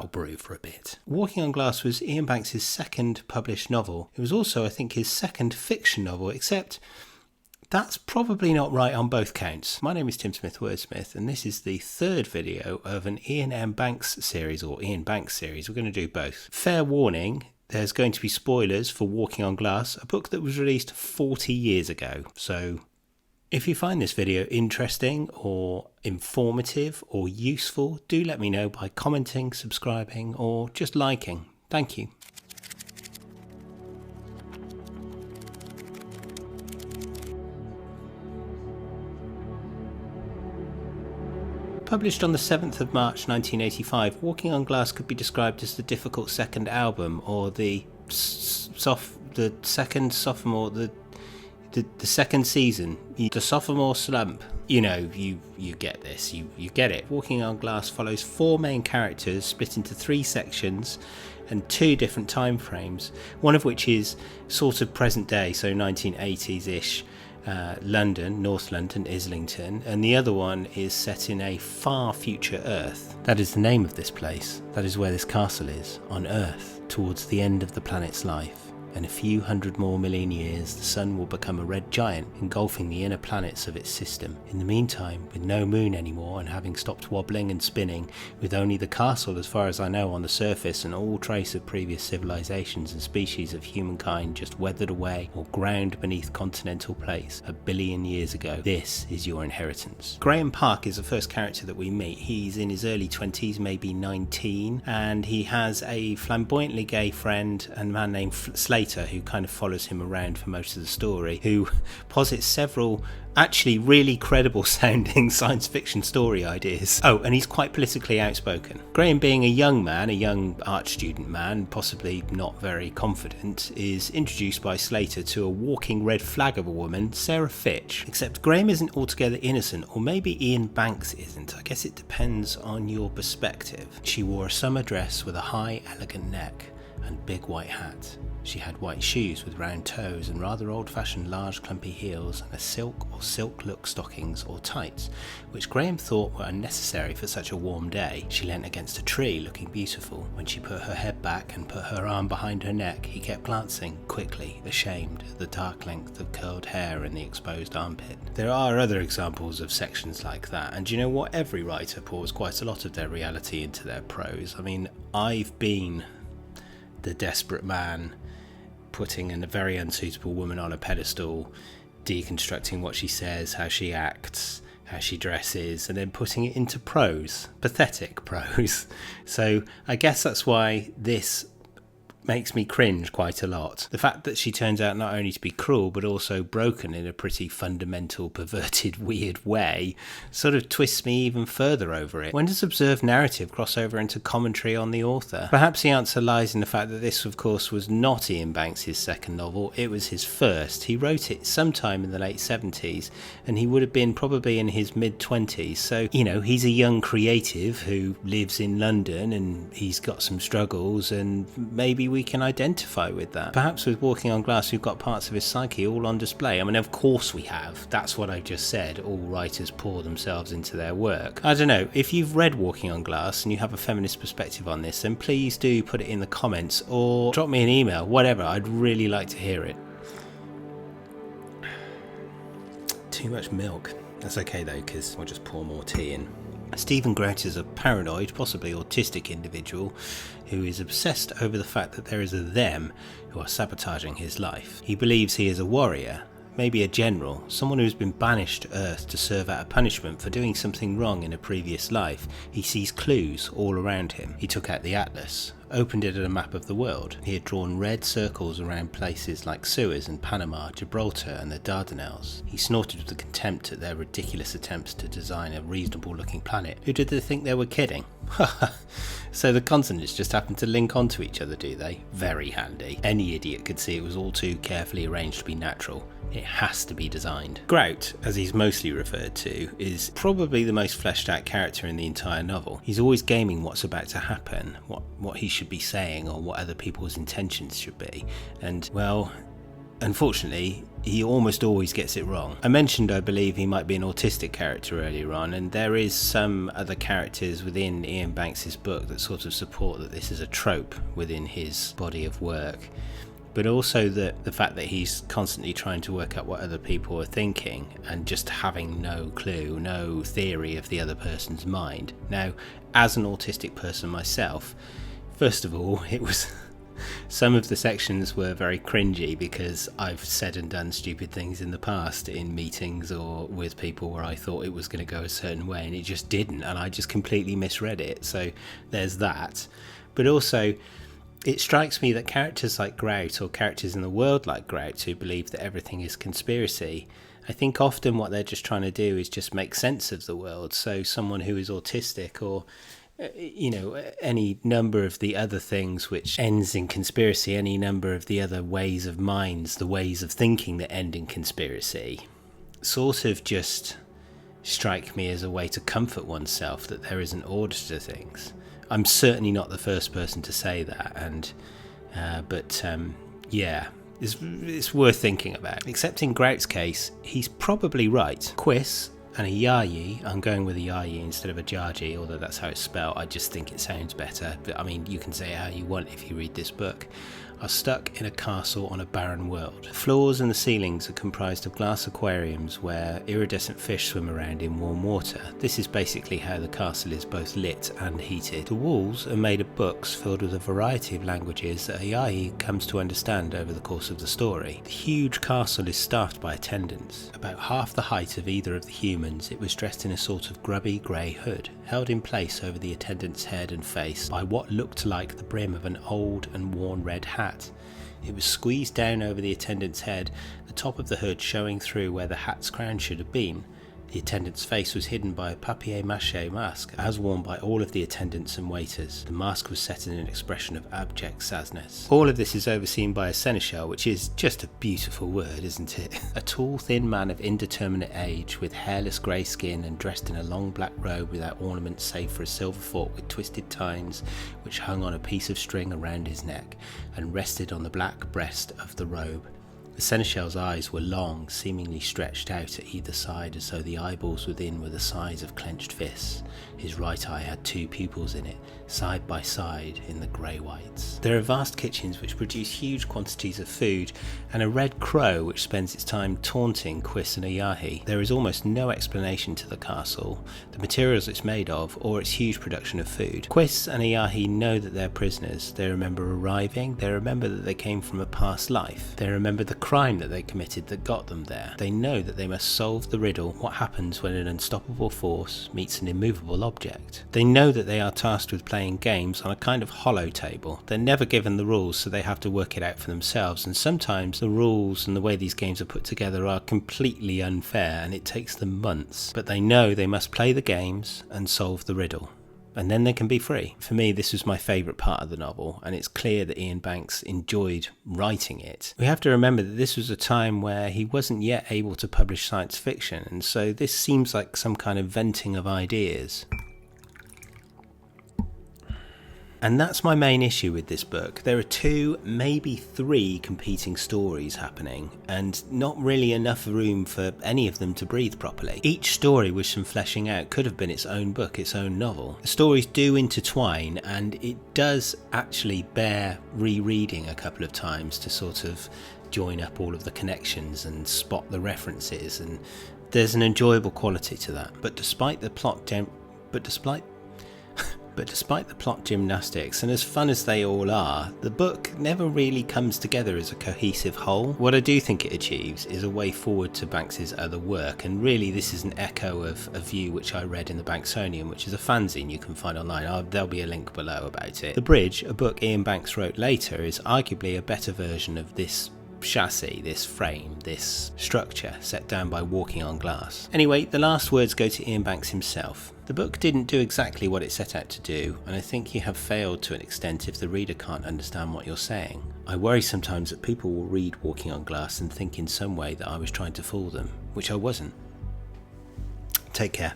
that'll brew for a bit. Walking on Glass was Iain Banks' second published novel. It was also, I think, his second fiction novel, except that's probably not right on both counts. My name is Tim Smith Wordsmith, and this is the third video of an Iain M. Banks series, or Iain Banks series. We're going to do both. Fair warning, there's going to be spoilers for Walking on Glass, a book that was released 40 years ago. So if you find this video interesting or informative or useful, do let me know by commenting, subscribing, or just liking. Thank you. Published on the 7th of March 1985, Walking on Glass could be described as the difficult second album, or the second sophomore, the second season, the sophomore slump. You know, you get this, you get it. Walking on Glass follows four main characters split into three sections and two different time frames, one of which is sort of present day, so 1980s-ish. London, North London, Islington, and the other one is set in a far future Earth. That is the name of this place. That is where this castle is, on Earth, towards the end of the planet's life. In a few hundred more million years, the sun will become a red giant, engulfing the inner planets of its system. In the meantime, with no moon anymore and having stopped wobbling and spinning, with only the castle as far as I know on the surface and all trace of previous civilizations and species of humankind just weathered away or ground beneath continental plates a billion years ago, this is your inheritance. Graham Park is the first character that we meet. He's in his early 20s, maybe 19, and he has a flamboyantly gay friend and man named Slater, who kind of follows him around for most of the story, who posits several actually really credible sounding science fiction story ideas. Oh, and he's quite politically outspoken. Graham, being a young man, a young art student man, possibly not very confident, is introduced by Slater to a walking red flag of a woman, Sarah Fitch. Except Graham isn't altogether innocent, or maybe Iain Banks isn't. I guess it depends on your perspective. She wore a summer dress with a high, elegant neck and big white hat. She had white shoes with round toes and rather old-fashioned large clumpy heels, and a silk or silk-look stockings or tights, which Graham thought were unnecessary for such a warm day. She leant against a tree looking beautiful. When she put her head back and put her arm behind her neck, he kept glancing, quickly, ashamed, at the dark length of curled hair and the exposed armpit. There are other examples of sections like that, and you know what? Every writer pours quite a lot of their reality into their prose. I mean, I've been the desperate man putting a very unsuitable woman on a pedestal, deconstructing what she says, how she acts, how she dresses, and then putting it into prose, pathetic prose. So I guess that's why this makes me cringe quite a lot. The fact that she turns out not only to be cruel but also broken in a pretty fundamental, perverted, weird way sort of twists me even further over it. When does observed narrative cross over into commentary on the author? Perhaps the answer lies in the fact that this, of course, was not Iain Banks' second novel. It was his first. He wrote it sometime in the late 70s, and he would have been probably in his mid-20s. So, you know, he's a young creative who lives in London, and he's got some struggles, and maybe we can identify with that. Perhaps with Walking on Glass we've got parts of his psyche all on display. I mean, of course we have. That's what I've just said. All writers pour themselves into their work. I don't know, if you've read Walking on Glass and you have a feminist perspective on this, then please do put it in the comments or drop me an email, whatever. I'd really like to hear it. Too much milk. That's okay though, because I'll just pour more tea in. Stephen Grout is a paranoid, possibly autistic individual who is obsessed over the fact that there is a them who are sabotaging his life. He believes he is a warrior, maybe a general, someone who has been banished to Earth to serve out a punishment for doing something wrong in a previous life. He sees clues all around him. He took out the atlas, opened it at a map of the world. He had drawn red circles around places like Suez and Panama, Gibraltar and the Dardanelles. He snorted with contempt at their ridiculous attempts to design a reasonable looking planet. Who did they think they were kidding? So the continents just happen to link onto each other, do they? Very handy. Any idiot could see it was all too carefully arranged to be natural. It has to be designed. Grout, as he's mostly referred to, is probably the most fleshed out character in the entire novel. He's always gaming what's about to happen, what he should be saying, or what other people's intentions should be. And, well, unfortunately, he almost always gets it wrong. I mentioned I believe he might be an autistic character earlier on, and there is some other characters within Iain Banks' book that sort of support that this is a trope within his body of work. But also the fact that he's constantly trying to work out what other people are thinking and just having no clue, no theory of the other person's mind. Now, as an autistic person myself, first of all, it was... some of the sections were very cringy because I've said and done stupid things in the past in meetings or with people where I thought it was going to go a certain way and it just didn't, and I just completely misread it. So there's that. But also, it strikes me that characters like Grout, or characters in the world like Grout, who believe that everything is conspiracy, I think often what they're just trying to do is just make sense of the world. So someone who is autistic, or any number of the other things which ends in conspiracy, any number of the other ways of minds, the ways of thinking that end in conspiracy, sort of just strike me as a way to comfort oneself that there is an order to things. I'm certainly not the first person to say that, and it's worth thinking about. Except in Grout's case, he's probably right. Quiss and a Yayi, I'm going with a Yayi instead of a Jaji, although that's how it's spelled. I just think it sounds better. But I mean, you can say it how you want if you read this book. Are stuck in a castle on a barren world. Floors and the ceilings are comprised of glass aquariums where iridescent fish swim around in warm water. This is basically how the castle is both lit and heated. The walls are made of books filled with a variety of languages that Ayahi comes to understand over the course of the story. The huge castle is staffed by attendants. About half the height of either of the humans, it was dressed in a sort of grubby grey hood, held in place over the attendant's head and face by what looked like the brim of an old and worn red hat. It was squeezed down over the attendant's head, the top of the hood showing through where the hat's crown should have been. The attendant's face was hidden by a papier-mâché mask, as worn by all of the attendants and waiters. The mask was set in an expression of abject sadness. All of this is overseen by a seneschal, which is just a beautiful word, isn't it? A tall, thin man of indeterminate age, with hairless grey skin and dressed in a long black robe without ornaments save for a silver fork with twisted tines, which hung on a piece of string around his neck and rested on the black breast of the robe. The seneschal's eyes were long, seemingly stretched out at either side as though the eyeballs within were the size of clenched fists. His right eye had two pupils in it, side by side in the grey whites. There are vast kitchens which produce huge quantities of food, and a red crow which spends its time taunting Quiss and Ayahi. There is almost no explanation to the castle, the materials it's made of, or its huge production of food. Quiss and Ayahi know that they're prisoners. They remember arriving, they remember that they came from a past life, they remember the crime that they committed that got them there. They know that they must solve the riddle, what happens when an unstoppable force meets an immovable object. They know that they are tasked with playing games on a kind of hollow table. They're never given the rules, so they have to work it out for themselves, and sometimes the rules and the way these games are put together are completely unfair and it takes them months. But they know they must play the games and solve the riddle, and then they can be free. For me, this was my favourite part of the novel, and it's clear that Iain Banks enjoyed writing it. We have to remember that this was a time where he wasn't yet able to publish science fiction, and so this seems like some kind of venting of ideas. And that's my main issue with this book. There are 2, maybe 3 competing stories happening, and not really enough room for any of them to breathe properly. Each story with some fleshing out could have been its own book, its own novel. The stories do intertwine, and it does actually bear rereading a couple of times to sort of join up all of the connections and spot the references, and there's an enjoyable quality to that. But despite the plot gymnastics, and as fun as they all are, the book never really comes together as a cohesive whole. What I do think it achieves is a way forward to Banks's other work, and really this is an echo of a view which I read in the Banksonian, which is a fanzine you can find online. There'll be a link below about it. The Bridge, a book Iain Banks wrote later, is arguably a better version of this chassis, this frame, this structure set down by walking on glass. Anyway, the last words go to Iain Banks himself. The book didn't do exactly what it set out to do, and I think you have failed to an extent if the reader can't understand what you're saying. I worry sometimes that people will read Walking on Glass and think in some way that I was trying to fool them, which I wasn't. Take care.